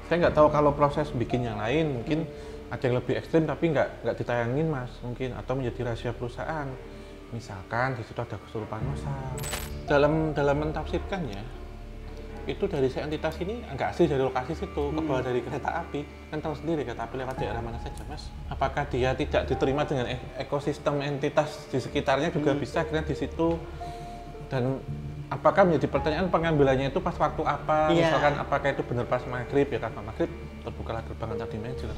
Saya nggak tahu kalau proses bikin yang lain mungkin ada yang lebih ekstrim tapi nggak ditayangin mas mungkin atau menjadi rahasia perusahaan. Misalkan di situ ada kesurupan massal. Dalam mentafsirkannya itu dari si entitas ini nggak asli dari lokasi situ, kebawa dari kereta api. Kan tahu sendiri kereta api lewat daerah mana saja mas. Apakah dia tidak diterima dengan ekosistem entitas di sekitarnya juga bisa akhirnya di situ. Dan apakah menjadi pertanyaan pengambilannya itu pas waktu apa? Misalkan apakah itu benar pas maghrib ya, karena maghrib terbukalah gerbang antar dimensi.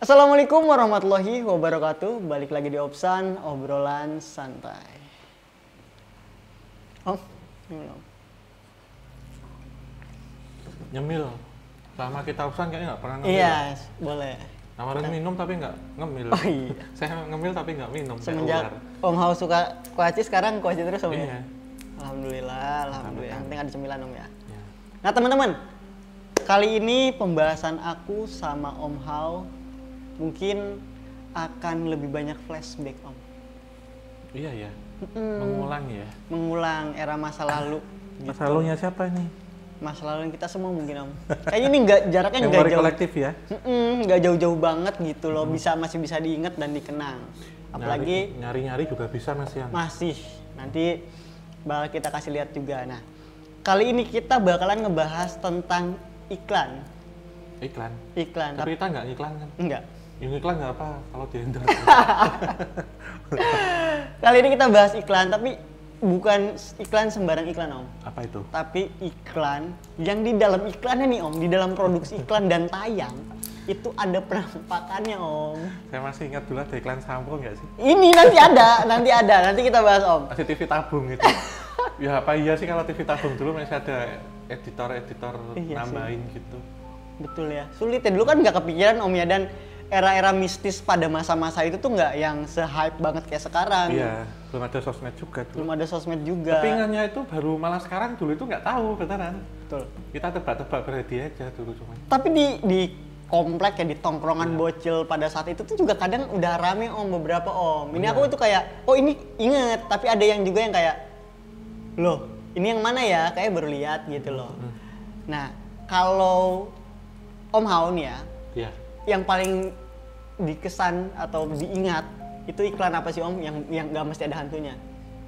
Assalamualaikum warahmatullahi wabarakatuh. Balik lagi di Opsan, obrolan santai. Nyemil. Selama kita Opsan kayaknya nggak pernah ngemil. Iya, boleh. Nawarin minum tapi nggak ngemil. Oh iya. Saya ngemil tapi nggak minum. Semenjak Om Hao suka kuaci, sekarang kuaci terus Om ya? Iya. Alhamdulillah. Yang penting ada cemilan Om ya. Nah teman-teman, kali ini pembahasan aku sama Om Hao mungkin akan lebih banyak flashback Om. Iya ya. Mengulang ya. Mengulang era masa lalu. Masa lalunya siapa nih? Masa lalu kita semua mungkin Om. Kayaknya ini jaraknya nggak Memori jauh. kolektif ya. Nggak jauh-jauh banget gitu loh. Masih bisa diingat dan dikenang. Apalagi nyari-nyari juga bisa Mas Yan. Masih. Nanti bakal kita kasih lihat juga. Nah, kali ini kita bakalan ngebahas tentang iklan. Iklan. Tapi kita nggak iklan kan? Enggak. Yang iklan nggak apa kalau di endorse. Kali ini kita bahas iklan, tapi bukan iklan sembarang iklan Om. Apa itu? Tapi iklan yang di dalam iklannya nih Om, di dalam produksi iklan dan tayang itu ada penampakannya Om. Saya masih ingat dulu ada iklan sampo nggak sih? Ini nanti kita bahas Om. Masih TV tabung itu. Ya apa iya sih kalau TV tabung dulu masih ada editor nambahin sih. Gitu. Betul ya, sulit ya. Dulu kan nggak kepikiran Om ya, dan era-era mistis pada masa-masa itu tuh nggak yang se-hype banget kayak sekarang. Iya, belum ada sosmed juga dulu. Belum ada sosmed juga. Tapi ingatnya itu baru malah sekarang, dulu itu nggak tahu beneran. Betul. Kita tebak-tebak berhadiah aja dulu cuma. Tapi di komplek ya, di tongkrongan bocil pada saat itu tuh juga kadang udah rame Om, beberapa Om. Ini aku tuh kayak, oh ini inget, tapi ada yang juga yang kayak, loh ini yang mana ya, kayak baru lihat gitu loh. Nah, kalau Om Hao nih ya, iya. Yang paling dikesan atau diingat itu iklan apa sih Om yang nggak mesti ada hantunya?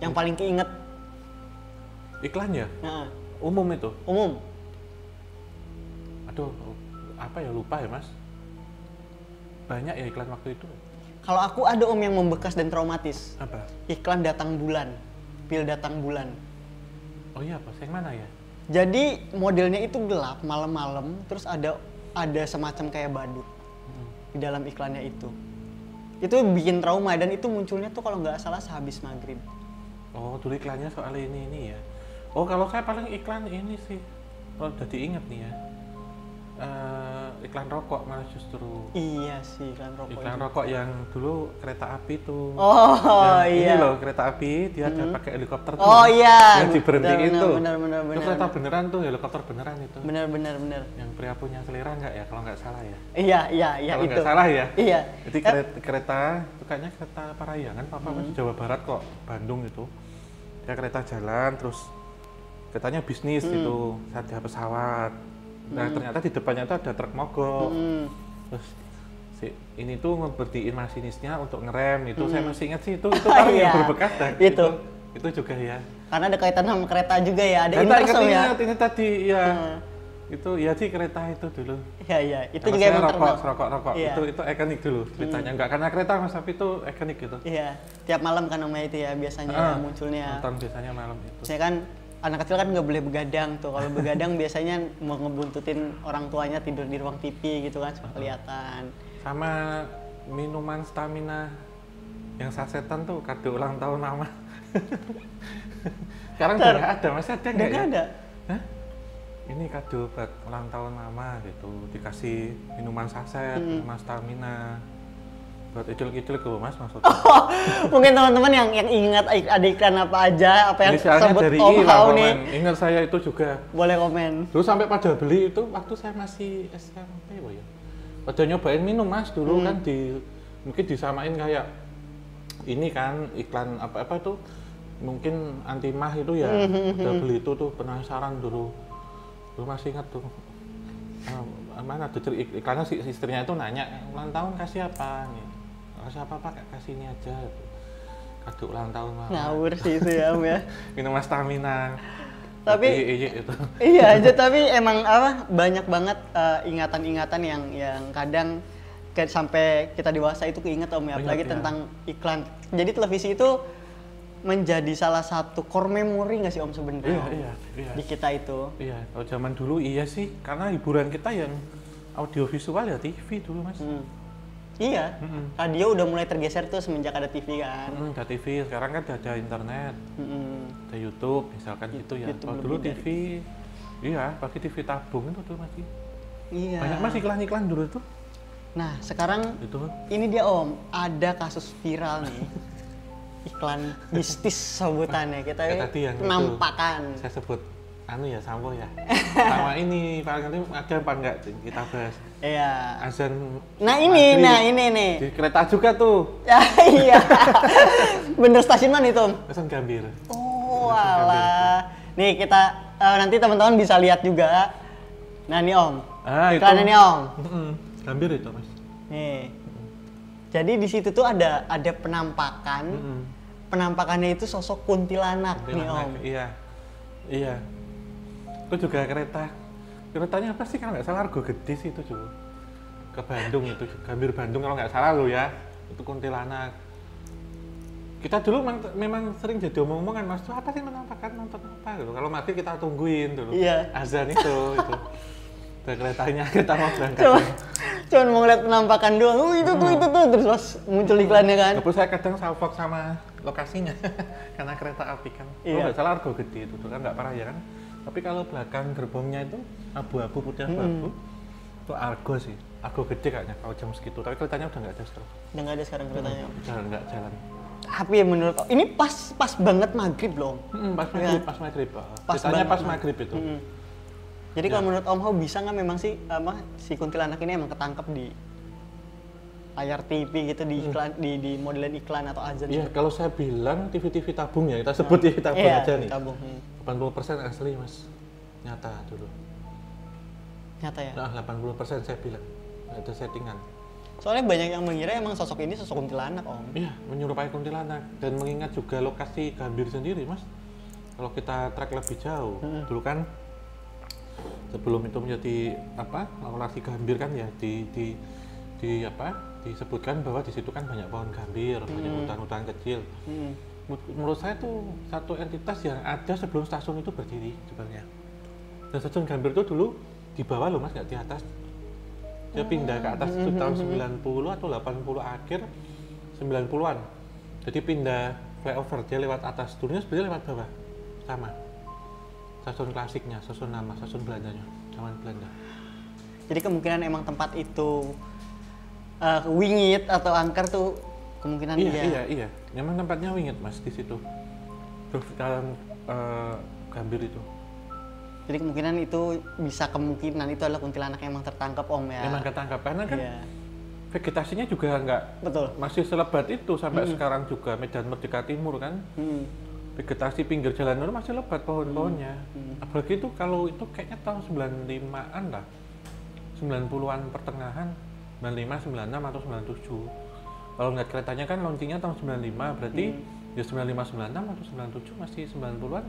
Yang paling keinget? Iklannya? Nah, Umum itu? umum. Aduh, apa ya, lupa ya Mas. Banyak ya iklan waktu itu. Kalau aku ada Om yang membekas dan traumatis. Apa? Iklan datang bulan, pil datang bulan. Oh iya, apa? Yang mana ya? Jadi modelnya itu gelap malam-malam, terus ada semacam kayak badut di dalam iklannya itu. Itu bikin trauma dan itu munculnya tuh kalau nggak salah sehabis maghrib. Oh, dulu iklannya soal ini ya. Oh, kalau saya paling iklan ini sih. Oh, udah diinget nih ya. Iklan rokok malah justru. Iya sih, iklan rokok. Iklan rokok yang dulu kereta api tuh. Oh iya. Ini loh kereta api, dia ada pakai helikopter tuh. Oh iya. Yang diberhentiin tuh. Benar. Itu kereta beneran tuh, helikopter beneran itu. Benar. Yang pria punya selera nggak ya, kalau nggak salah ya? Iya Kalau itu. nggak salah ya? Iya. Jadi kereta, itu kayaknya kereta Parayangan, di Jawa Barat kok, Bandung itu. Dia kereta jalan, terus keretanya bisnis gitu, ada pesawat. Nah ternyata di depannya itu ada truk mogok. Terus ini tuh ngebertiin masinisnya untuk ngerem itu. Saya masih ingat sih itu tahu yang berbekas dan itu juga ya. Karena ada kaitan sama kereta juga ya, ada universal ya. Ini tadi ya. Itu ya sih kereta itu dulu. Iya, itu sama juga yang rokok. Iya. Itu ikonik dulu ceritanya. Enggak karena kereta Mas, tapi itu ikonik gitu. Iya, tiap malam kan namanya itu ya biasanya munculnya. Nonton biasanya malam itu. Saya kan anak kecil kan nggak boleh begadang tuh. Kalau begadang biasanya mau ngebuntutin orang tuanya tidur di ruang TV gitu kan, suka kelihatan. Sama minuman stamina yang sasetan tuh kado ulang tahun mama. Sekarang udah nggak ada, masih ada nggak ya? Ada. Hah? Ini kado buat ulang tahun mama gitu, dikasih minuman saset, minuman stamina. Buat idul-idul ke Mas maksudnya. Mungkin teman-teman yang ingat ada iklan apa aja, apa yang sebut dari Om Hao nih. Ingat saya itu juga. Boleh komen. Dulu sampai pada beli itu waktu saya masih SMP ya. Pada nyobain minum Mas dulu kan mungkin disamain kayak ini kan iklan apa tuh mungkin anti mah itu ya udah beli itu tuh penasaran dulu masih ingat tuh mana tuh iklannya si istrinya itu nanya ulang tahun kasih apa nih, kasih apa pak, kasih ini aja kado ulang tahun mah. Ngawur sih itu ya Om ya. Minuman stamina tapi itu iya aja, tapi emang apa banyak banget ingatan-ingatan yang kadang sampai kita dewasa itu keinget Om ya, apalagi tentang iklan. Jadi televisi itu menjadi salah satu core memory nggak sih Om sebenarnya? Iya. Di kita itu. Iya, kalau zaman dulu iya sih, karena hiburan kita yang audiovisual ya TV dulu Mas. Iya, radio udah mulai tergeser tuh semenjak ada TV kan. Ada TV, sekarang kan ada internet, ada YouTube, misalkan gitu ya. Kalau dulu TV, iya pakai TV tabung itu tuh masih. Iya. Banyak Mas iklan-iklan dulu tuh. Nah sekarang itu. Ini dia Om, ada kasus viral nih. Iklan mistis sebutannya, kita penampakan. Saya sebut ya sampo ya. Sama ini paling nanti ada apa enggak kita bahas. Iya. Azan. Nah ini nih. Di kereta juga tuh. Ya, iya. Bener stasiun mana itu Om? Stasiun Gambir. Oh alah. Nih kita nanti teman-teman bisa lihat juga. Nah nih Om. Iklan ini Om. Gambir itu Mas. Nih. Jadi di situ tuh ada penampakan. Penampakannya itu sosok kuntilanak nih Om. Iya. Itu juga keretanya apa sih kalau nggak salah Argo Gede sih itu juga. Ke Bandung itu, Gambir Bandung kalau nggak salah lo ya. Itu kuntilanak. Kita dulu memang sering jadi omong-omongan Mas, tuh apa sih penampakan, nonton apa gitu. Kalau mati kita tungguin dulu. Iya. Azan itu. Ada keretanya kita mau berangkat. Cuman mau ngeliat penampakan doang, itu tuh terus pas muncul iklannya kan. Terus saya kadang salfok sama lokasinya karena kereta api kan. Kalau nggak salah Argo Gede itu kan nggak parah ya kan. Tapi kalau belakang gerbongnya itu abu-abu putih abu-abu itu Argo sih. Argo Gede kayaknya kalau jam segitu. Tapi keretanya udah nggak ada sekarang. Udah nggak ada sekarang keretanya. Nggak jalan. Tapi ya menurut ini pas banget maghrib loh. Pas maghrib. Ceritanya pas maghrib itu. Jadi kalau menurut Om Ho bisa nggak memang sih si kuntilanak ini emang ketangkep di layar TV gitu, di iklan di modelan iklan atau azan? Iya, kalau saya bilang TV tabung ya, kita sebut TV tabung aja nih. Tabung. 80% asli Mas, nyata dulu. Nyata ya? Nah, 80% saya bilang, nggak ada settingan. Soalnya banyak yang mengira emang sosok ini sosok kuntilanak Om. Iya, menyerupai kuntilanak dan mengingat juga lokasi Gambir sendiri Mas. Kalau kita track lebih jauh, dulu kan sebelum itu menjadi lokasi Gambir kan ya disebutkan bahwa di situ kan banyak pohon gambir, banyak hutan-hutan kecil. Menurut saya itu satu entitas yang ada sebelum stasiun itu berdiri sebenarnya. Dan stasiun Gambir itu dulu di bawah loh Mas, nggak di atas. Dia pindah ke atas itu tahun 90 atau 80 akhir 90-an. Jadi pindah flyover, dia lewat atas, turunnya sebenarnya lewat bawah. Sama. Stasiun klasiknya, stasiun lama, stasiun Belandanya, zaman Belanda. Jadi kemungkinan emang tempat itu wingit atau angker tuh kemungkinan iya. Memang tempatnya wingit Mas di situ. Terus dalam Gambir itu. Jadi kemungkinan itu kemungkinan itu adalah kuntilanak yang emang tertangkap Om ya. Memang ketangkap karena kan vegetasinya juga masih selebat itu sampai sekarang juga. Medan Merdeka Timur kan. Vegetasi pinggir jalan itu masih lebat pohon-pohonnya. Apalagi itu kalau itu kayaknya tahun 95-an lah. 90-an pertengahan. 95, 96 atau 97. Kalau ngeliat keretanya kan launchingnya tahun 95, berarti ya 95, 96 atau 97 masih 90-an.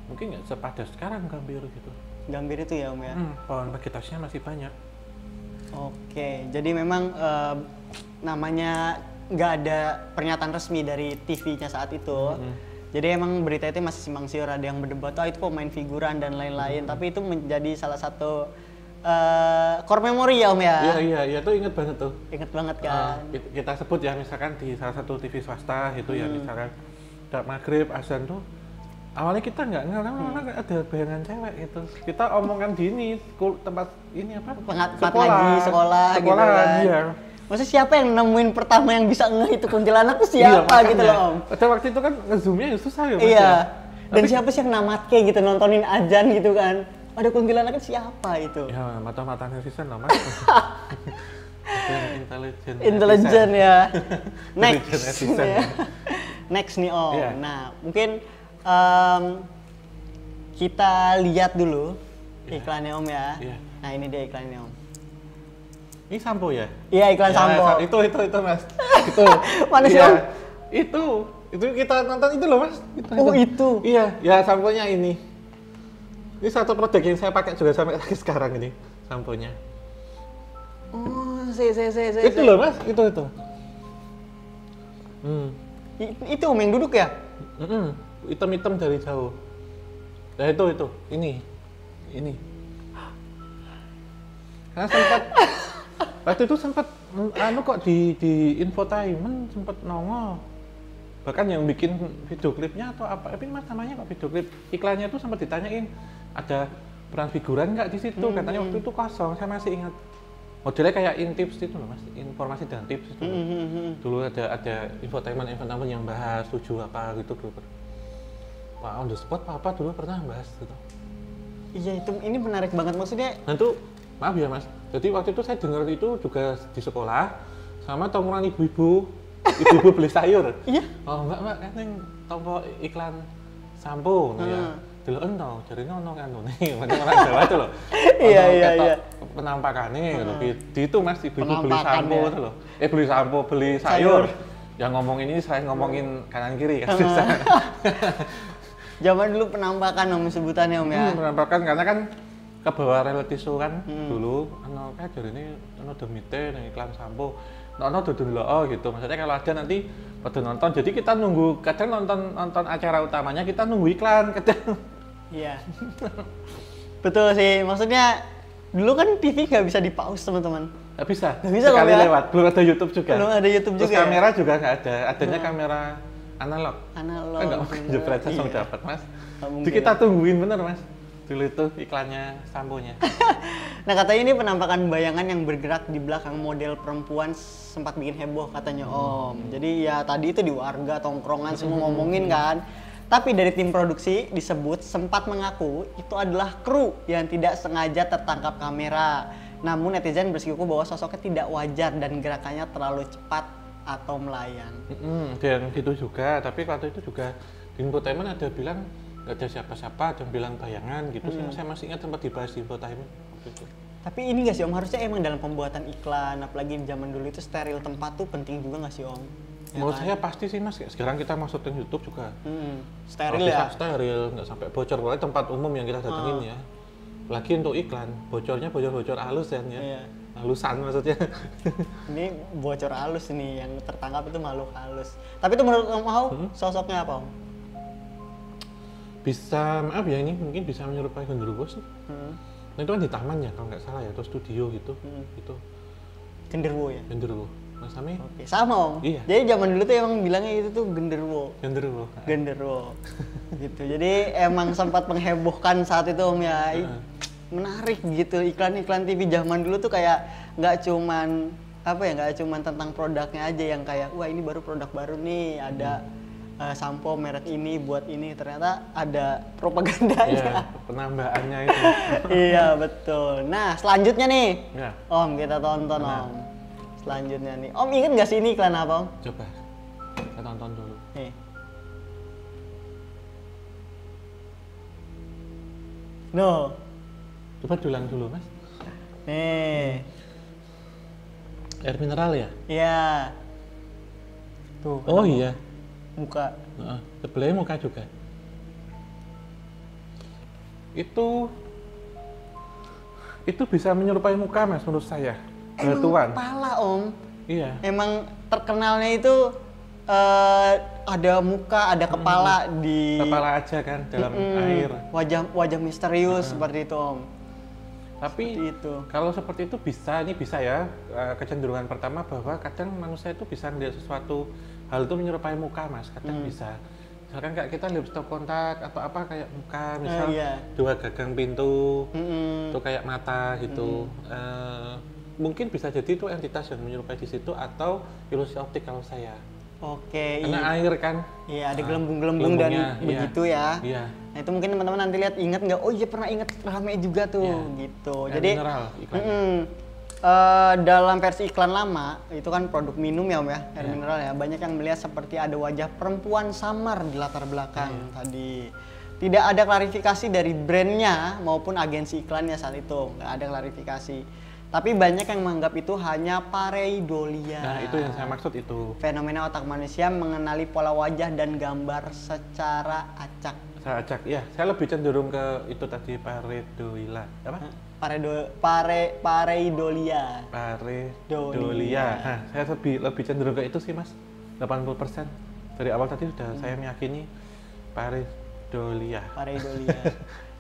Mungkin nggak sepadas sekarang Gambir gitu. Gambir itu ya Om ya? Pohon vegetasinya masih banyak. Oke, jadi memang namanya nggak ada pernyataan resmi dari TV-nya saat itu. Jadi emang berita itu masih simpang siur, ada yang berdebat, itu pemain figuran dan lain-lain. Tapi itu menjadi salah satu core memory ya Om ya? Iya, itu inget banget tuh. Inget banget kan? Kita sebut ya misalkan di salah satu TV swasta gitu ya, misalkan udah maghrib, azan tuh. Awalnya kita nggak ada bayangan cewek gitu. Kita omongan di ini, tempat ini apa? Sekolah gitu kan? Iya. Maksudnya siapa yang nemuin pertama yang bisa itu kuntilanak tuh siapa gitu loh Om? Pada waktu itu kan nge-zoomnya susah ya Mas. Iya. Dan siapa sih yang namatke gitu nontonin azan gitu kan? Ada kuntilanak siapa itu? Ya mata-mata netizen lah Mas. Intelijen ya. Next. Netizen. Ya. Next nih Om. Iya. Nah, mungkin kita lihat dulu iklannya Om ya. Iya. Nah, ini dia iklannya Om. Ini sampo ya? Iya, iklan Ya, sampo. Itu Mas. Itu. Mana sih, Iya. Om? Itu kita nonton itu loh Mas. Oh, itu. Iya, ya samponya ini. Ini satu produk yang saya pakai juga sampai sekarang ini samponya. Oh, Itu loh Mas, itu. Itu Om yang duduk ya? Hitam-hitam dari jauh. Nah itu, ini. Karena waktu itu sempat kok di infotainment sempat nongol. Bahkan yang bikin video klipnya atau apa, tapi Mas namanya kok video klip, iklannya tuh sempat ditanyain ada peran figuran nggak di situ, katanya waktu itu kosong, saya masih ingat. Modelnya kayak Intips itu loh Mas, informasi dan tips itu. Dulu ada infotainment yang bahas tujuh apa gitu dulu. Wah, on the spot apa dulu pernah bahas gitu. Iya, ini menarik banget maksudnya. Nah itu, maaf ya Mas, jadi waktu itu saya dengar itu juga di sekolah sama tongkrongan ibu-ibu beli sayur. Iya. Oh mbak kan yang tongkol iklan sampo ya. Dulu jadi ono kan nih, macam orang Jawa itu loh. Iya. Penampakannya di itu Mas, ibu-ibu beli Penampakan, sampo ya. itu loh. Beli sampo, beli sayur. Yang ngomongin ini saya ngomongin kanan kiri kan. Zaman dulu penampakan Om sebutannya Om ya. Penampakan karena kan ke bawah reality show kan dulu kayak dari ini demite yang iklan sampo dulu gitu, maksudnya kalau ada nanti pada nonton, jadi kita nunggu, kadang nonton acara utamanya kita nunggu iklan kadang. Iya. Betul sih, maksudnya dulu kan TV nggak bisa di pause teman-teman. Nggak bisa, Nggak bisa sekali Om, ya? lewat, belum ada YouTube juga. Belum ada YouTube Terus juga. kamera juga nggak ada, adanya kamera analog. Analog. Kan nggak mungkin juga. jebret langsung Iya. dapat Mas. Nggak mungkin. Jadi kita tungguin bener Mas. Dulu itu iklannya samponya. Nah, katanya ini penampakan bayangan yang bergerak di belakang model perempuan sempat bikin heboh katanya Om. Jadi ya tadi itu di warga tongkrongan semua ngomongin kan. Tapi dari tim produksi disebut sempat mengaku itu adalah kru yang tidak sengaja tertangkap kamera. Namun netizen bersikuku bahwa sosoknya tidak wajar dan gerakannya terlalu cepat atau melayang. Dan gitu juga, tapi waktu itu juga di infotainment ada bilang nggak ada siapa-siapa, dan bilang bayangan gitu sih. Saya masih ingat sempat dibahas di infotainment waktu itu. Tapi ini nggak sih Om, harusnya emang dalam pembuatan iklan, apalagi di zaman dulu itu steril tempat tuh penting juga nggak sih Om? Ya Menurut kan? saya pasti sih Mas, sekarang kita masukin YouTube juga. Steril Kalau ya? bisa steril, nggak sampai bocor, pokoknya tempat umum yang kita datengin ya. Apalagi untuk iklan, bocornya bocor halus kan ya. Iya. Halusan maksudnya. Ini bocor halus nih, yang tertangkap itu makhluk halus. Tapi itu menurut Om Au, sosoknya apa Om? Bisa, maaf ya ini mungkin bisa menyerupai genderuwo sih. Nah itu kan di taman ya kalau nggak salah ya, atau studio gitu. Gitu. Genderuwo ya? Genderuwo. Mas Sami? Oke, sama Om. Iya. Jadi zaman dulu tuh emang bilangnya itu tuh genderuwo. Genderuwo. Genderuwo. Gitu. Jadi emang sempat menghebohkan saat itu Om ya. Menarik gitu, iklan-iklan TV zaman dulu tuh kayak nggak cuman tentang produknya aja yang kayak wah ini baru produk baru nih, ada sampo merek ini buat ini, ternyata ada propagandanya. Iya, penambahannya itu. Iya betul. Nah selanjutnya nih, Ya. Om kita tonton Om. Selanjutnya nih, Om inget nggak sih ini iklan apa Om? Coba kita tonton dulu. Nih. No. Coba diulang dulu Mas. Nih. Air mineral ya? Iya. Tuh. Oh iya. Muka. Sebelahnya muka juga. Itu bisa menyerupai muka Mas menurut saya. Batuan. Kepala Om. Iya. Emang terkenalnya itu ada muka, ada kepala di Kepala aja kan dalam air. Wajah misterius seperti itu Om. Tapi Seperti itu. kalau seperti itu ini bisa ya, kecenderungan pertama bahwa kadang manusia itu bisa melihat sesuatu hal itu menyerupai muka Mas, kadang bisa. Misalkan kayak kita lihat stop kontak atau apa kayak muka, misal iya. dua gagang pintu, itu kayak mata gitu. Mungkin bisa jadi itu entitas yang menyerupai di situ atau ilusi optik kalau saya. Oke. Karena air kan. Iya, ada gelembung-gelembung dan gelembungnya, iya. begitu ya. Iya. Nah itu mungkin teman-teman nanti lihat ingat nggak? Oh iya pernah ingat rame juga tuh Iya. gitu. Air Jadi mineral iklannya. Dalam versi iklan lama itu kan produk minum ya Om ya, air Iya. mineral ya. Banyak yang melihat seperti ada wajah perempuan samar di latar belakang tadi. Tidak ada klarifikasi dari brandnya maupun agensi iklannya saat itu, nggak ada klarifikasi. Tapi banyak yang menganggap itu hanya pareidolia. Nah, itu yang saya maksud itu. Fenomena otak manusia mengenali pola wajah dan gambar secara acak. Saya acak, ya, saya lebih cenderung ke itu tadi pareidolia. Apa? Pareidolia. Pareidolia. Nah, saya lebih cenderung ke itu sih, Mas. 80%. Dari awal tadi sudah saya meyakini pareidolia. Pareidolia.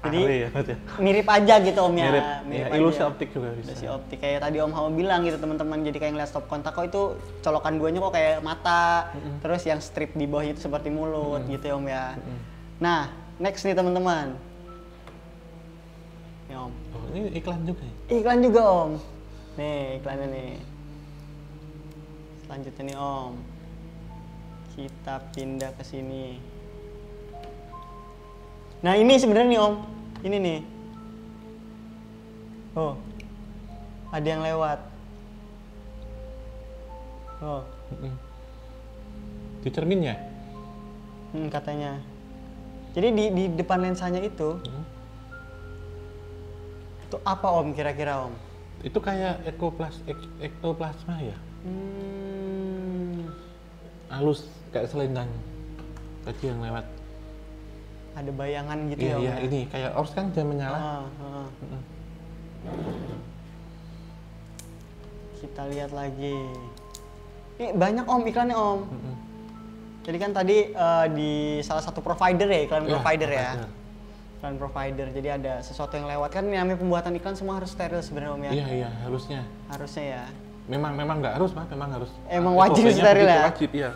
Jadi Pare ya, Mas, ya. mirip aja gitu Om ya. Mirip aja. ilusi optik juga bisa. Ilusi optik kayak tadi Om Hawa bilang gitu teman-teman. Jadi kayak ngeliat stop kontak kok itu colokan duanya kok kayak mata. Terus yang strip di bawah itu seperti mulut gitu ya Om ya. Nah, next nih teman-teman. Nih Om. Oh, ini iklan juga ya? Iklan juga Om. Nih iklannya nih. Selanjutnya nih Om. Kita pindah ke sini. Nah ini sebenarnya nih Om. Ini nih. Oh. Ada yang lewat. Oh. Di cerminnya? Katanya. Jadi di depan lensanya itu. Itu apa Om kira-kira Om? Itu kayak ektoplasma ya? Halus kayak selendang tadi yang lewat. Ada bayangan gitu Iya, ya Om iya, ya? ini kayak orbs kan dia menyala. Kita lihat lagi. Ini banyak Om iklannya Om. Jadi kan tadi di salah satu provider ya, iklan Iya, provider ya. provider. Iklan provider. Jadi ada sesuatu yang lewat kan namanya pembuatan iklan semua harus steril sebenarnya Om ya. Iya, iya, harusnya. Harusnya ya. Memang nggak harus, Mas, memang harus. Emang wajib SOP-nya steril begitu, ya? Wajib, iya.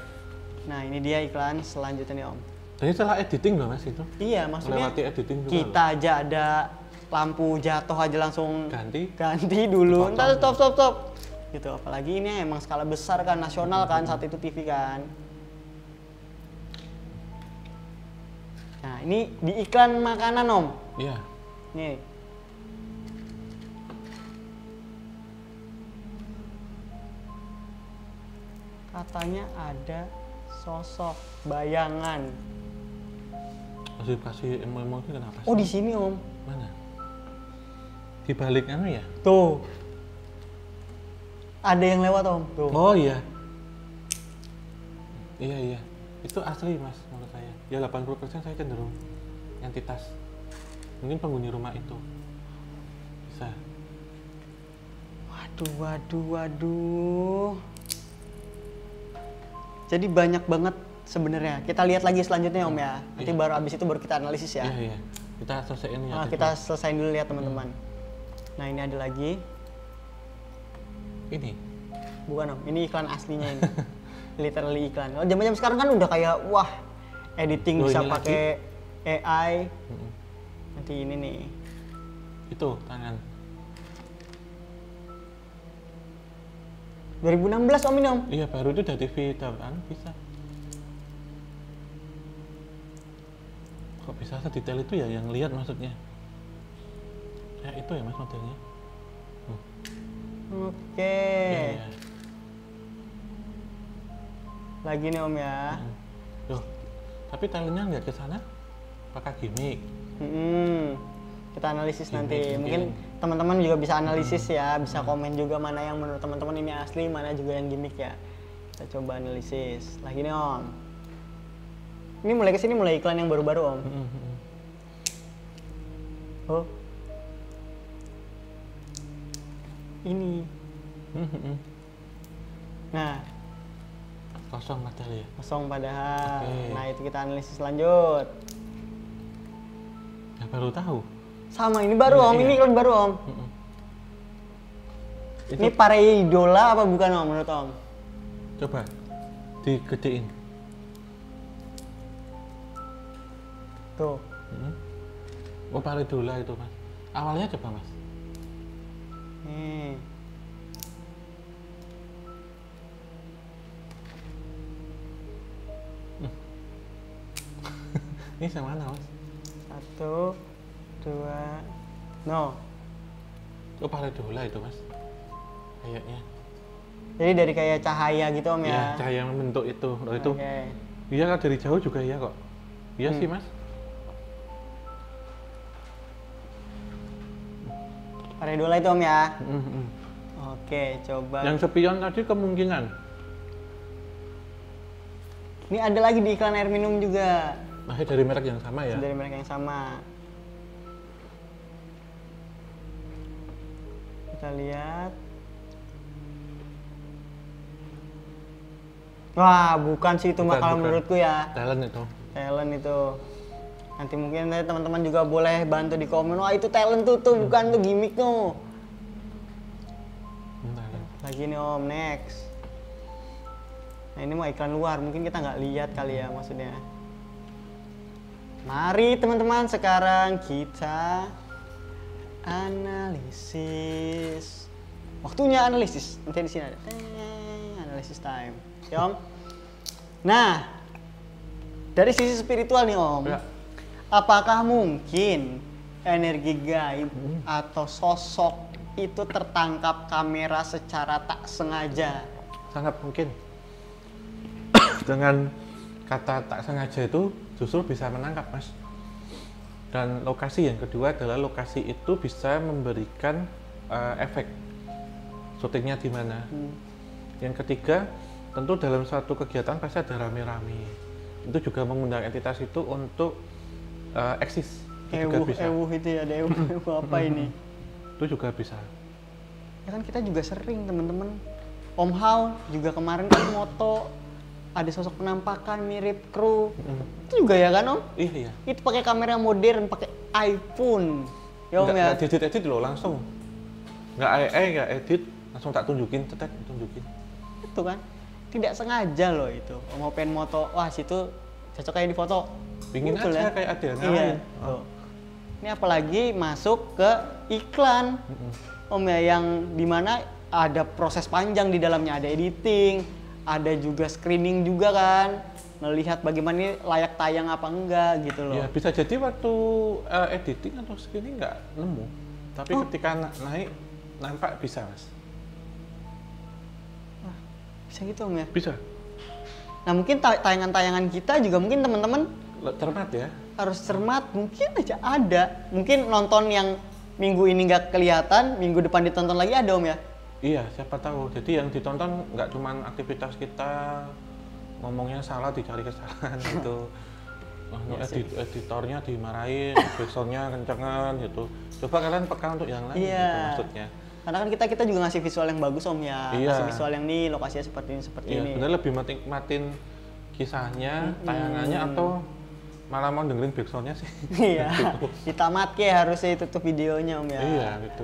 Nah, ini dia iklan selanjutnya nih Om. Jadi setelah editing loh, Mas, itu. Iya, maksudnya Melewati editing juga kita aja ada lampu jatuh aja langsung Ganti. dulu. Dipotong. Entar stop. Gitu, apalagi ini emang skala besar kan, nasional kan saat itu TV kan. Nah, ini di iklan makanan Om. Iya. Nih. Katanya ada sosok bayangan. Masih kasih emo-emo itu kenapa sih? Oh, di sini Om. Mana? Di balik anu ya? Tuh. Ada yang lewat Om. Tuh. Oh iya. Iya. Itu asli, Mas, menurut saya. Ya 80% saya cenderung entitas. Mungkin penghuni rumah itu. Bisa. Waduh. Jadi banyak banget sebenarnya. Kita lihat lagi selanjutnya Om ya. Nanti baru abis itu baru kita analisis ya. Iya. Kita selesaiin ya. Nah, kita selesaiin dulu ya teman-teman. Nah, ini ada lagi. Ini. Bukan Om, ini iklan aslinya ini. Literally iklan. Oh, jam-jam sekarang kan udah kayak wah, editing Oh, bisa ini pakai AI. Nanti ini nih. Itu tangan. 2016 Om ini Om. Iya, baru itu udah TV dan bisa. Kok bisa sedetail itu ya yang lihat maksudnya? Ya itu ya Mas modelnya. Oke. Iya. Lagi nih Om ya. Loh, tapi talentnya nggak ke sana? Apakah gimmick? Kita analisis nanti. Gimmick, Mungkin teman-teman juga bisa analisis ya, bisa komen juga mana yang menurut teman-teman ini asli, mana juga yang gimmick ya. Kita coba analisis. Lagi nih Om. Ini mulai kesini mulai iklan yang baru-baru Om. Oh. Ini. Nah, Kosong padahal ya. kosong padahal. Oke. Nah, itu kita analisis lanjut. Ya baru tahu. Sama ini baru Om, Iya. ini iklan baru Om. Itu Ini pareidola apa bukan Om menurut Om? coba digedein. Tuh. Oh, pareidola itu Mas. Awalnya coba Mas. Nih. Ini sama mana Mas? 1, 2, no. Oh, pareidola itu Mas. kayaknya. Jadi dari kayak cahaya gitu Om Iya, ya? cahaya yang membentuk itu. Loh, itu Oke. iya kan dari jauh juga iya kok. Iya sih Mas. Pareidola itu Om ya? Mm-mm. Oke, coba. Yang spion tadi kemungkinan. Ini ada lagi di iklan air minum juga. Masih dari merek yang sama ya. Dari mereka yang sama. Kita lihat. Wah, bukan sih itu mah Bukan, kalau bukan. menurutku ya. Talent itu. Talent itu. Nanti mungkin teman-teman juga boleh bantu di komen. Wah, itu talent tuh bukan tuh gimmick tuh. Talent. Lagi nih Om, next. Nah ini mah iklan luar, mungkin kita nggak lihat kali ya maksudnya. Mari teman-teman sekarang kita analisis. Waktunya analisis. Nanti di sini ada analisis time. Ya Om. Nah, dari sisi spiritual nih Om. Ya. Apakah mungkin energi gaib atau sosok itu tertangkap kamera secara tak sengaja? Sangat mungkin. Dengan kata tak sengaja itu justru bisa menangkap Mas. Dan lokasi yang kedua adalah lokasi itu bisa memberikan efek syutingnya di mana. Yang ketiga tentu dalam suatu kegiatan pasti ada rame-rame. Itu juga mengundang entitas itu untuk eksis. Itu juga bisa. Ewuh itu ya, ada ewuh apa ini? Itu juga bisa. Ya kan kita juga sering teman-teman. Om Hao juga kemarin kan moto ada sosok penampakan mirip kru. Itu juga ya kan Om? Iya iya. Itu pakai kamera modern, pakai iPhone. Ya Om ya. Nggak edit loh langsung. Nggak nggak edit, langsung tak tunjukin, tunjukin. Itu kan tidak sengaja loh itu. Om Hao pengen moto, wah situ cocok kayak di foto. Pingin Muncul aja ya. kayak ada yang Iya. lain. Tuh. Ini apalagi masuk ke iklan. Om ya, yang dimana ada proses panjang di dalamnya, ada editing, ada juga screening juga kan, melihat bagaimana ini layak tayang apa enggak gitu loh. Ya bisa jadi waktu editing atau screening nggak nemu, tapi ketika naik nampak bisa Mas. Wah, bisa gitu Om ya. Bisa. Nah mungkin tayangan-tayangan kita juga mungkin teman-teman Cermat ya. harus cermat, mungkin aja ada. Mungkin nonton yang minggu ini nggak kelihatan, minggu depan ditonton lagi ada Om ya. Iya, siapa tahu. Jadi yang ditonton nggak cuman aktivitas kita, ngomongnya salah dicari kesalahan gitu. Editornya dimarahin, backsoundnya kencengan gitu. Coba kalian peka untuk yang lain Iya. gitu maksudnya. Karena kan kita juga ngasih visual yang bagus Om ya. Iya. Ngasih visual yang nih lokasinya seperti Iya, ini. sebenarnya lebih menikmatin kisahnya, tayangannya atau malah mau dengerin backsoundnya sih. Iya. Ditamat ke harusnya itu tuh videonya Om ya. Iya gitu.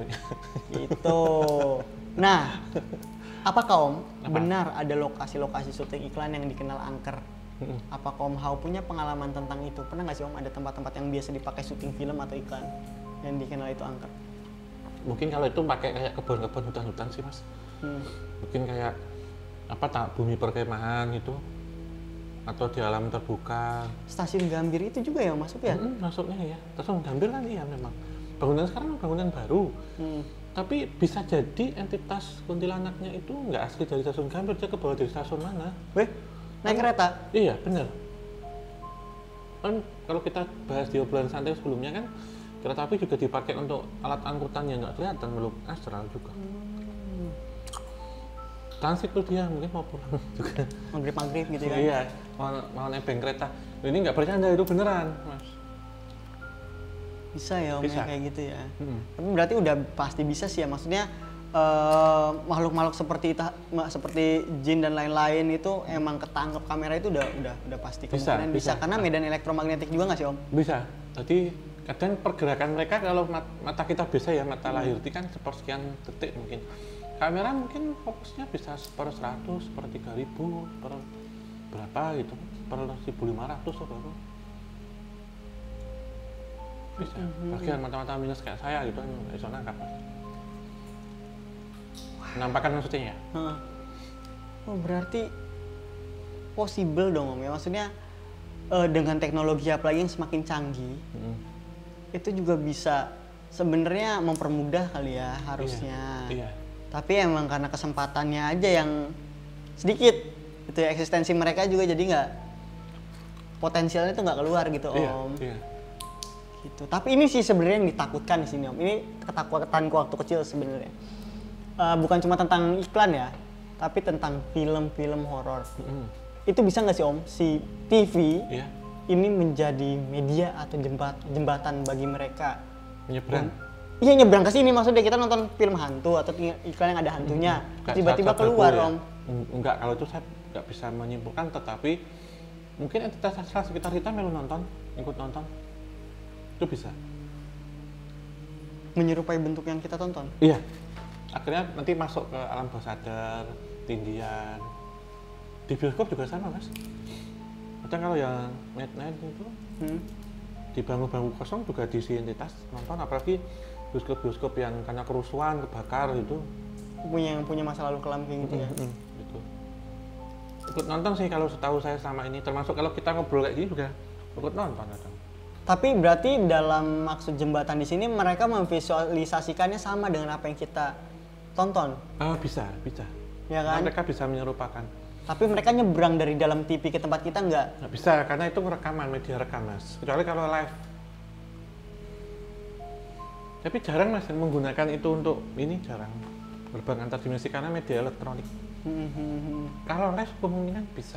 Gitu. Nah, apakah Om benar ada lokasi-lokasi syuting iklan yang dikenal angker? Apakah Om Hao punya pengalaman tentang itu? Pernah nggak sih Om ada tempat-tempat yang biasa dipakai syuting film atau iklan yang dikenal itu angker? Mungkin kalau itu pakai kayak kebun-kebun hutan-hutan sih Mas. Mungkin kayak apa bumi perkemahan gitu atau di alam terbuka. Stasiun Gambir itu juga ya masuk ya? Masuknya ya. Terus Gambir kan iya memang. Bangunan sekarang bangunan baru. Tapi bisa jadi entitas kuntilanaknya itu nggak asli dari stasiun Gambir, dia ke bawah dari stasiun mana? Weh, naik kereta? Iya benar. Kan kalau kita bahas di obrolan santai sebelumnya kan kereta api juga dipakai untuk alat angkutan yang nggak kelihatan meluk astral juga. Transit tuh dia mungkin mau pulang juga. Maghrib gitu kan? Iya, mau nebeng kereta. Ini nggak bercanda, itu beneran Mas. Bisa ya Om Bisa. ya, kayak gitu ya. Tapi berarti udah pasti bisa sih ya, maksudnya makhluk-makhluk seperti jin dan lain-lain itu emang ketangkep kamera itu udah pasti kemungkinan bisa. Karena medan elektromagnetik juga nggak sih Om? Bisa. Jadi kadang pergerakan mereka kalau mata kita bisa ya, mata lahir kan sepersekian detik mungkin. Kamera mungkin fokusnya bisa per 100, per 3000, per berapa gitu, per 1500 atau berapa. Bisa. Bagian mata-mata minus kayak saya gitu kan bisa nangkap. Nampakkan maksudnya ya? Oh berarti possible dong Om ya, maksudnya dengan teknologi apalagi yang semakin canggih, itu juga bisa sebenarnya mempermudah kali ya harusnya. Iya. Tapi emang karena kesempatannya aja yang sedikit, itu ya, eksistensi mereka juga jadi nggak, potensialnya tuh nggak keluar gitu Om. Iya. Gitu. Tapi ini sih sebenarnya yang ditakutkan di sini Om. Ini ketakutanku waktu kecil sebenarnya. Bukan cuma tentang iklan ya, tapi tentang film-film horor. Itu bisa nggak sih Om, si TV ini menjadi media atau jembatan bagi mereka Menyeberang. Iya, nyebrang ke sini, maksudnya kita nonton film hantu atau iklan yang ada hantunya, tiba-tiba keluar Om. Enggak, kalau itu saya nggak bisa menyimpulkan, tetapi mungkin entitas asal sekitar kita melu nonton, ikut nonton, itu bisa. Menyerupai bentuk yang kita tonton? Iya, akhirnya nanti masuk ke alam bawah sadar, tindian. Di bioskop juga sama Mas. Kadang kalau yang midnight itu, di bangku-bangku kosong juga diisi entitas nonton, apalagi bioskop-bioskop yang karena kerusuhan, kebakar itu. Punya masa lalu kelam kayak gitu ya? Gitu. Ikut nonton sih kalau setahu saya selama ini, termasuk kalau kita ngobrol kayak gini juga ikut nonton kadang. Tapi berarti dalam maksud jembatan di sini mereka memvisualisasikannya sama dengan apa yang kita tonton? Bisa. Ya kan? Mereka bisa menyerupakan. Tapi mereka nyebrang dari dalam TV ke tempat kita nggak? Nggak bisa, karena itu rekaman, media rekam Mas. Kecuali kalau live. Tapi jarang Mas yang menggunakan itu untuk ini, jarang. Terbang antar dimensi karena media elektronik. Kalau live kemungkinan bisa.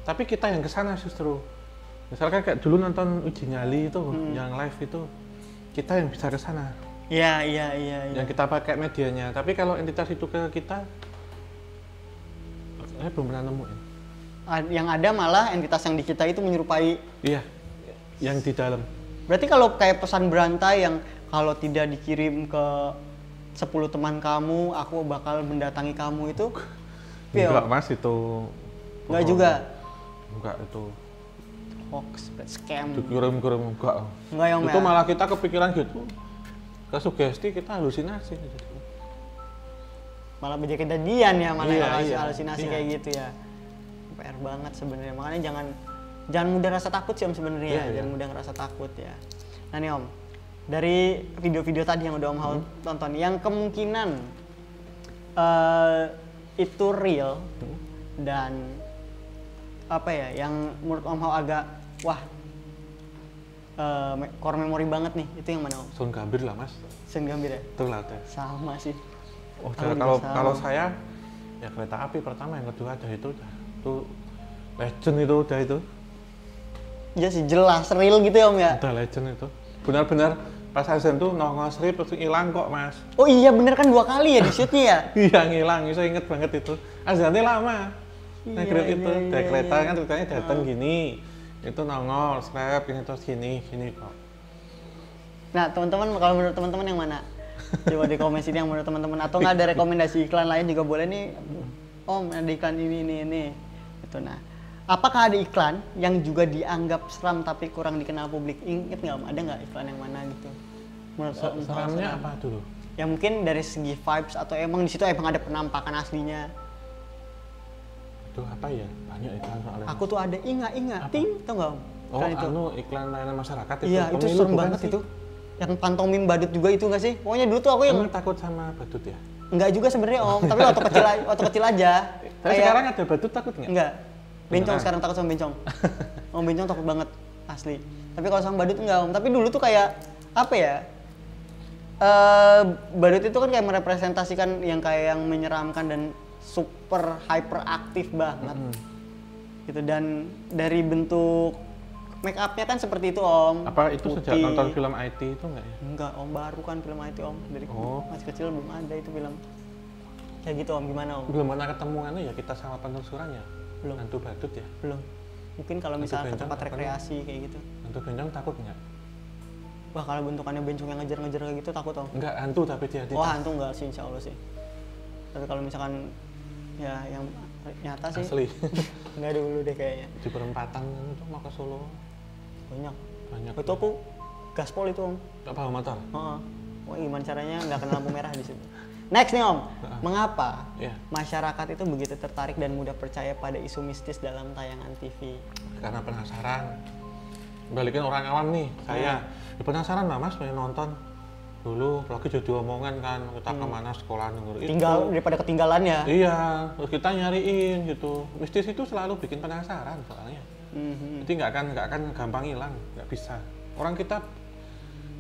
Tapi kita yang kesana justru. Misalkan kayak dulu nonton Uji Nyali itu, yang live itu, kita yang bisa kesana. Iya. Yang kita pakai medianya. Tapi kalau entitas itu ke kita, saya belum pernah nemuin. Yang ada malah entitas yang di kita itu menyerupai. Iya, yang di dalam. Berarti kalau kayak pesan berantai yang kalau tidak dikirim ke 10 teman kamu, aku bakal mendatangi kamu itu. Enggak Mas, itu. Enggak juga. Enggak, itu hoax, scam. Dikirim-kirim enggak. Enggak ya Om Itu ya? malah kita kepikiran gitu. Kesugesti kita halusinasi. Malah menjadi kejadian ya, malah Iya. halusinasi Iya. kayak gitu ya. PR banget sebenarnya. Makanya jangan mudah rasa takut sih Om sebenarnya. Iya. Jangan mudah ngerasa takut ya. Nah nih Om, dari video-video tadi yang udah Om Hao tonton, yang kemungkinan itu real dan apa ya, yang menurut Om Hao agak core memory banget nih, itu yang mana Om? Sun Gambir lah Mas. Sun Gambir ya? Itu lah teh. Sama sih. Oh, Aku kalau saya ya kereta api pertama, yang kedua ada itu legend itu udah itu. Iya sih, jelas real gitu ya Om ya? Udah legend itu. Benar-benar pas azan tuh nongol strip terus hilang kok Mas. Oh iya bener kan 2 kali ya di shootnya ya? Iya ngilang, saya inget banget itu. Azannya lama. Nah, itu dari kereta kan ceritanya datang gini, itu nongol, strap, ini terus gini kok. Nah teman-teman, kalau menurut teman-teman yang mana? Coba di komen sini yang menurut teman-teman, atau nggak ada rekomendasi iklan lain juga boleh nih Om, ada iklan ini. Gitu. Nah, apakah ada iklan yang juga dianggap seram tapi kurang dikenal publik? Ingat nggak Om, ada nggak iklan yang mana gitu? Menurut Seramnya apa dulu? Ya mungkin dari segi vibes atau emang di situ emang ada penampakan aslinya. Itu apa ya? Banyak iklan soalnya. Aku tuh ada ingat ting, tau nggak Om? Iklan layanan masyarakat itu. Iya, itu serem banget itu. Yang pantomim badut juga itu nggak sih? Pokoknya dulu tuh aku yang Emang takut sama badut ya? enggak juga sebenarnya Om, tapi waktu kecil aja. Tapi sekarang ada badut takut nggak? Enggak. Bencong Beneran? sekarang takut sama bencong. Om bencong takut banget asli. Tapi kalau sama badut enggak Om. Tapi dulu tuh kayak apa ya? Badut itu kan kayak merepresentasikan yang kayak yang menyeramkan dan super hyperaktif banget. Gitu, dan dari bentuk make up-nya kan seperti itu Om. Apa itu Putih. sejak nonton film IT itu nggak ya? Enggak Om, baru kan film itu Om. Dari masih kecil belum ada itu film. Kayak gitu Om, gimana Om? Belum pernah ketemu ya kita sama penelusuran ya? Belum. Hantu badut ya? Belum. Mungkin kalau Hantu misalnya ke bencong tempat apa rekreasi kayak gitu. Hantu bencong takut nggak? Wah kalau bentukannya bencong yang ngejar-ngejar kayak gitu takut Om. Enggak, hantu tapi dia Oh hantu enggak sih insya Allah sih. Tapi kalau misalkan ya yang nyata sih asli. enggak dulu deh kayaknya. Di perempatan itu mau ke Solo Banyak. banyak. Itu aku gaspol itu Om. Tak bawa motor? Heeh. Wah gimana caranya nggak kena lampu merah di situ. Next nih Om, mengapa Iya. masyarakat itu begitu tertarik dan mudah percaya pada isu mistis dalam tayangan TV? Karena penasaran. Balikin orang awam nih, saya. Ya penasaran lah Mas, pengen nonton. dulu apalagi jadi omongan kan, kita kemana sekolah nunggu itu. Tinggal daripada ketinggalan ya. Iya, terus kita nyariin gitu. Mistis itu selalu bikin penasaran soalnya. Jadi nggak akan gampang hilang, nggak bisa. Orang kita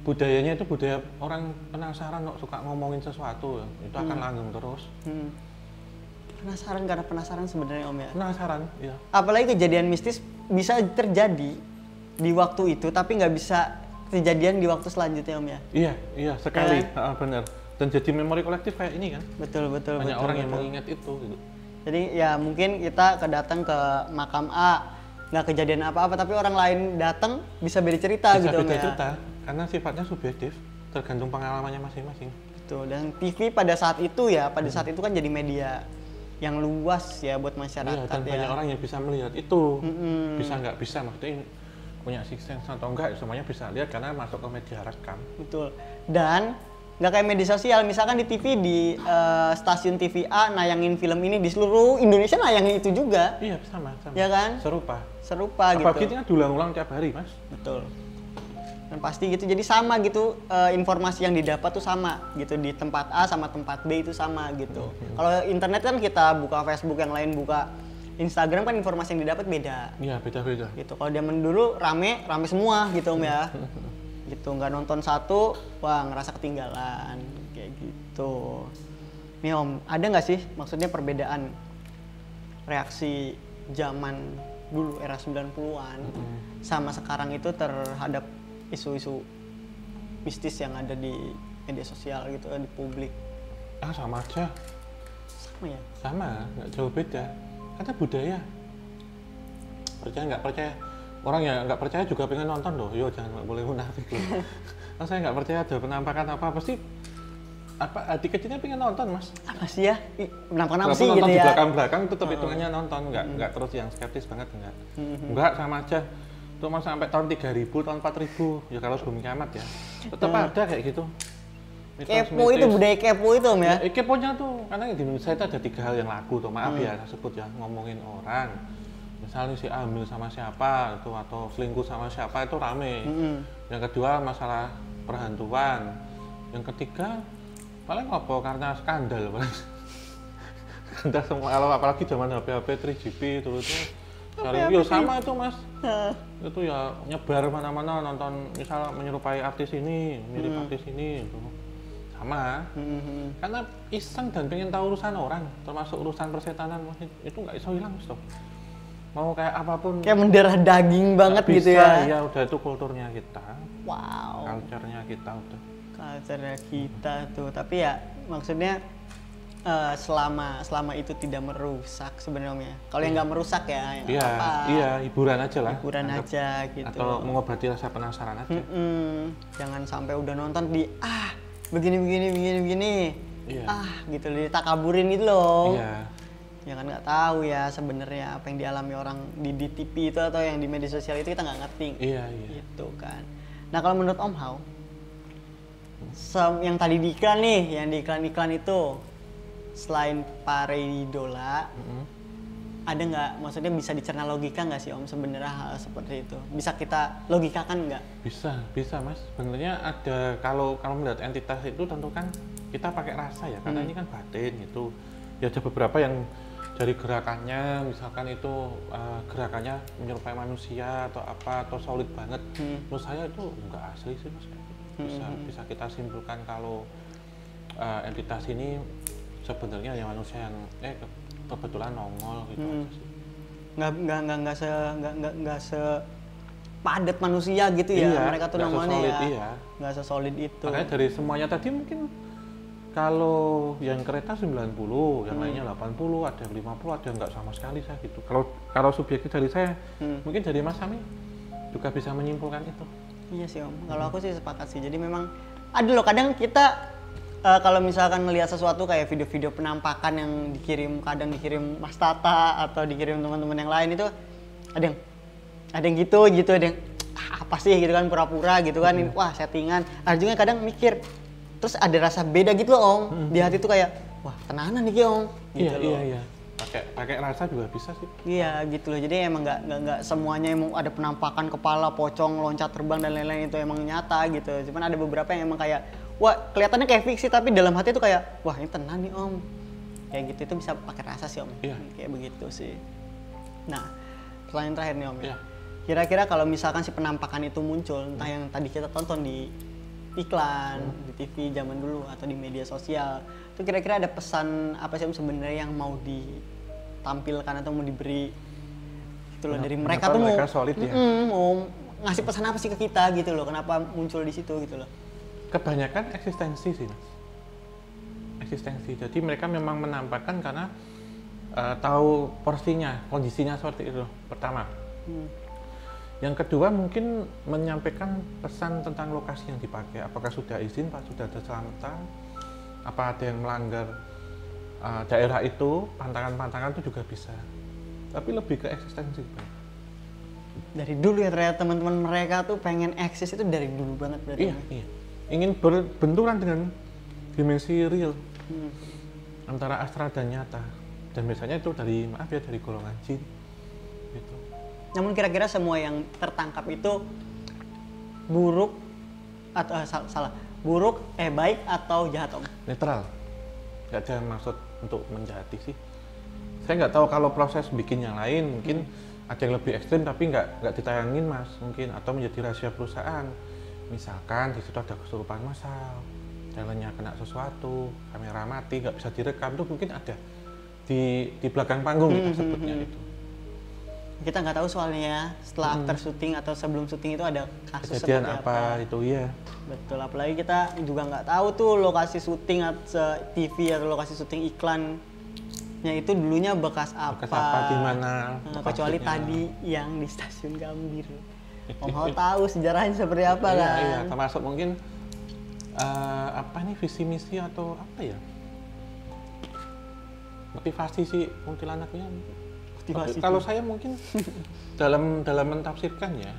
budayanya itu budaya orang penasaran kok, suka ngomongin sesuatu, itu akan langgeng terus. Penasaran karena penasaran sebenarnya Om ya. Penasaran, iya. Apalagi kejadian mistis bisa terjadi di waktu itu, tapi nggak bisa kejadian di waktu selanjutnya Om ya. Iya sekali, benar. Dan jadi memori kolektif kayak ini kan. Betul. Banyak orang yang mengingat itu gitu. Jadi ya mungkin kita datang ke makam A, nggak kejadian apa-apa, tapi orang lain datang bisa beda cerita Bisa gitu Om beda ya. cerita, karena sifatnya subjektif, tergantung pengalamannya masing-masing. Betul. Dan TV pada saat itu ya, pada saat itu kan jadi media yang luas ya buat masyarakat Iya, dan ya. banyak orang yang bisa melihat itu. Bisa nggak bisa, maksudnya punya sixth sense atau enggak, semuanya bisa lihat karena masuk ke media rekam. Betul. Dan nggak kayak media sosial, misalkan di TV di stasiun TV A nayangin film ini, di seluruh Indonesia nayangin itu juga. Iya, sama. Ya kan? Serupa Apalagi gitu. ini kan diulang-ulang tiap hari, Mas. Betul. Dan pasti gitu, jadi sama gitu, informasi yang didapat tuh sama gitu, di tempat A sama tempat B itu sama gitu. Kalau internet kan kita buka Facebook, yang lain buka Instagram, kan informasi yang didapat beda. Iya, beda-beda. Gitu. Kalau zaman dulu rame semua gitu Om ya. Gitu, nggak nonton satu, wah ngerasa ketinggalan kayak gitu. Nih Om, ada nggak sih maksudnya perbedaan reaksi zaman dulu era 90-an sama sekarang itu terhadap isu-isu mistis yang ada di media sosial gitu, di publik? Sama aja. Sama ya? Sama, nggak jauh beda. Karena budaya. Percaya nggak percaya, orang yang nggak percaya juga pengen nonton loh. Yo, jangan, nggak boleh munafik loh. Nah, saya nggak percaya ada penampakan apa, pasti hati kecilnya pengen nonton, Mas. Apa sih ya? Penampakan apa Walaupun sih nonton gitu di ya? belakang-belakang tetap hitungannya nonton, nggak terus yang skeptis banget, enggak. Enggak, sama aja. Itu mas sampai tahun 3000, tahun 4000, ya kalau sebelum kiamat ya. Tetap ada kayak gitu. Kepo itu, budaya kepo itu Om ya? Keponya tuh, karena di Indonesia itu ada 3 hal yang laku tuh, maaf ya saya sebut ya, ngomongin orang. Misalnya si hamil sama siapa itu, atau selingkuh sama siapa itu rame. Yang kedua masalah perhantuan. Yang ketiga paling apa, karena skandal. Skandal semua, kalau apalagi zaman HP 3GP itu cari, yo sama itu Mas. Itu ya nyebar mana-mana, nonton misal menyerupai artis ini, mirip artis ini itu. Sama. Karena iseng dan pengen tahu urusan orang, termasuk urusan persetanan, itu nggak iso hilang, Mas. Mau kayak apapun. Kayak mendarah daging banget bisa, gitu ya. Iya, udah itu kulturnya kita. Wow. Culture-nya kita udah. Culture kita tuh, tapi ya maksudnya selama itu tidak merusak sebenarnya. Kalau yang nggak merusak ya, Iya, apa? iya, hiburan aja lah. Hiburan aja gitu. Atau mengobati rasa penasaran aja. Jangan sampai udah nonton di begini. Iya. Gitu ditakaburin gitu loh. Iya. Ya kan nggak tahu ya sebenarnya apa yang dialami orang di TV itu atau yang di media sosial itu, kita nggak ngerti. Iya. Gitu kan. Nah kalau menurut Om Hao, yang tadi di iklan nih, yang di iklan-iklan itu, selain pareidola, ada nggak, maksudnya bisa dicerna logika nggak sih Om sebenarnya hal seperti itu? Bisa kita logikakan nggak? Bisa Mas. Sebenarnya ada, kalau melihat entitas itu tentu kan kita pakai rasa ya, karena ini kan batin gitu. Ya ada beberapa yang dari gerakannya, misalkan itu gerakannya menyerupai manusia atau apa, atau solid banget. Menurut saya itu nggak asli sih Mas. Bisa kita simpulkan kalau entitas ini sebenarnya ya manusia yang kebetulan nongol gitu aja sih. Nggak sepadat manusia gitu ya, Iya, mereka tuh nongolnya ya. Iya. Nggak sesolid itu. Makanya dari semuanya tadi mungkin kalau yang kereta 90, yang lainnya 80, ada yang 50, ada yang nggak sama sekali saya gitu. Kalau subjektif dari saya, mungkin dari Mas Sami juga bisa menyimpulkan itu. Iya sih Om, kalau aku sih sepakat sih. Jadi memang ada loh kadang kita kalau misalkan ngelihat sesuatu kayak video-video penampakan yang kadang dikirim Mas Tata atau dikirim teman-teman yang lain, itu ada yang gitu, ada yang apa sih gitu kan, pura-pura gitu kan, wah settingan. Ada juga kadang mikir, terus ada rasa beda gitu loh Om, di hati tuh kayak, wah tenanan nih Om. Gitu Iya. Pakai rasa juga bisa sih. Iya gitu loh, jadi emang nggak semuanya emang ada penampakan kepala, pocong, loncat terbang dan lain-lain itu emang nyata gitu. Cuman ada beberapa yang emang kayak, wah kelihatannya kayak fiksi tapi dalam hati tuh kayak wah ini tenang nih om, kayak gitu. Itu bisa pakai rasa sih om. Iya. Kayak begitu sih. Nah pertanyaan terakhir nih om ya, Iya. kira-kira kalau misalkan si penampakan itu muncul entah yang tadi kita tonton di iklan di TV zaman dulu atau di media sosial, itu kira-kira ada pesan apa sih om sebenarnya yang mau ditampilkan atau mau diberi gitu loh dari mereka tuh mereka solid ya? mau ngasih pesan apa sih ke kita gitu loh, kenapa muncul di situ gitu loh. Kebanyakan eksistensi sih mas, eksistensi. Jadi mereka memang menampakkan karena tahu porsinya, kondisinya seperti itu pertama. Yang kedua mungkin menyampaikan pesan tentang lokasi yang dipakai, apakah sudah izin, pak sudah ada selamatan, apa ada yang melanggar daerah itu, pantangan-pantangan itu juga bisa. Tapi lebih ke eksistensi Pak. Dari dulu ya ternyata teman-teman mereka tuh pengen eksis itu dari dulu banget berarti. Iya, iya. Ingin berbenturan dengan dimensi real antara astral dan nyata. Dan biasanya itu dari dari golongan jin. Gitu. Namun kira-kira semua yang tertangkap itu buruk atau salah, buruk baik atau jahat om? Netral. Nggak ada maksud untuk menjahati sih. Saya nggak tahu kalau proses bikin yang lain mungkin ada yang lebih ekstrim tapi nggak ditayangin mas mungkin, atau menjadi rahasia perusahaan. Misalkan di situ ada kesurupan massal, jalannya kena sesuatu, kamera mati, nggak bisa direkam, itu mungkin ada di belakang panggung kita sebutnya itu. Kita nggak tahu soalnya setelah after syuting atau sebelum syuting itu ada kasus Kejadian seperti apa itu ya. Betul, apalagi kita juga nggak tahu tuh lokasi syuting atau TV atau lokasi syuting iklannya itu dulunya bekas apa di mana. kecuali tadi yang di stasiun Gambir. Om Hao tahu sejarahnya seperti apa kan? Iya, termasuk mungkin apa nih visi misi atau apa ya? Motivasi si kuntilanaknya. Motivasi. Kalau saya mungkin dalam mentafsirkan ya,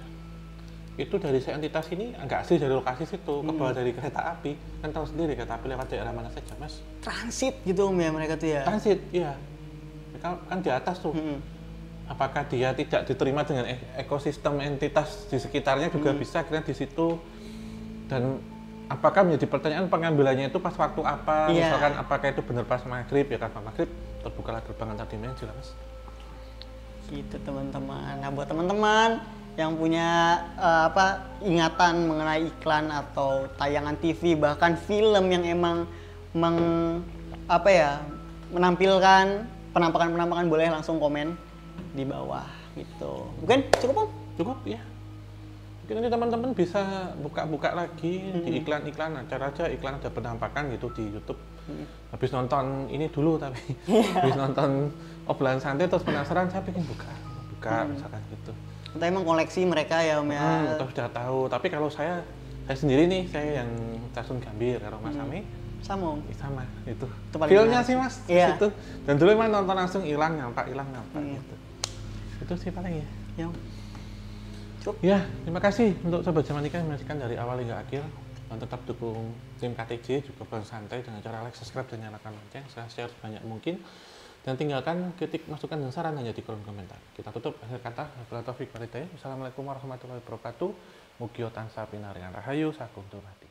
itu dari si entitas ini agak asli dari lokasi situ, kebawa dari kereta api. Kan tahu sendiri kereta api lewat daerah mana saja, Mas. Transit gitu om ya mereka tuh ya? Transit, iya. Mereka kan di atas tuh. Apakah dia tidak diterima dengan ekosistem entitas di sekitarnya juga bisa kira di situ, dan apakah menjadi pertanyaan pengambilannya itu pas waktu apa, misalkan apakah itu benar pas maghrib ya, kan maghrib terbukalah gerbang antar dimensi lah mas. Gitu teman-teman. Nah buat teman-teman yang punya ingatan mengenai iklan atau tayangan TV bahkan film yang emang menampilkan penampakan boleh langsung komen di bawah gitu. Mungkin cukup om? Cukup ya. Mungkin nanti teman-teman bisa buka-buka lagi di iklan-iklan acara aja, iklan ada penampakan gitu di YouTube. Habis nonton ini dulu tapi habis nonton obrolan santai terus penasaran, saya pengen buka misalkan gitu. Entah emang koleksi mereka ya om ya? Atau sudah tahu, tapi kalau saya sendiri nih, saya yang stasiun Gambir, kalau Mas Ami sama om? Sama, itu Feel-nya sih mas, iya. itu. Dan dulu emang nonton langsung hilang nampak gitu. Itu sih paling ya. Cukup. Ya, terima kasih untuk Sobat Jamanika yang menyaksikan dari awal hingga akhir. Dan tetap dukung tim KTJ, juga Bang Santai dengan cara like, subscribe, dan nyalakan lonceng. Share sebanyak mungkin. Dan tinggalkan kritik, masukan, dan saran hanya di kolom komentar. Kita tutup akhir kata. Wassalamualaikum warahmatullahi wabarakatuh. Mugi tansah pinaringan rahayu sakum dumadi.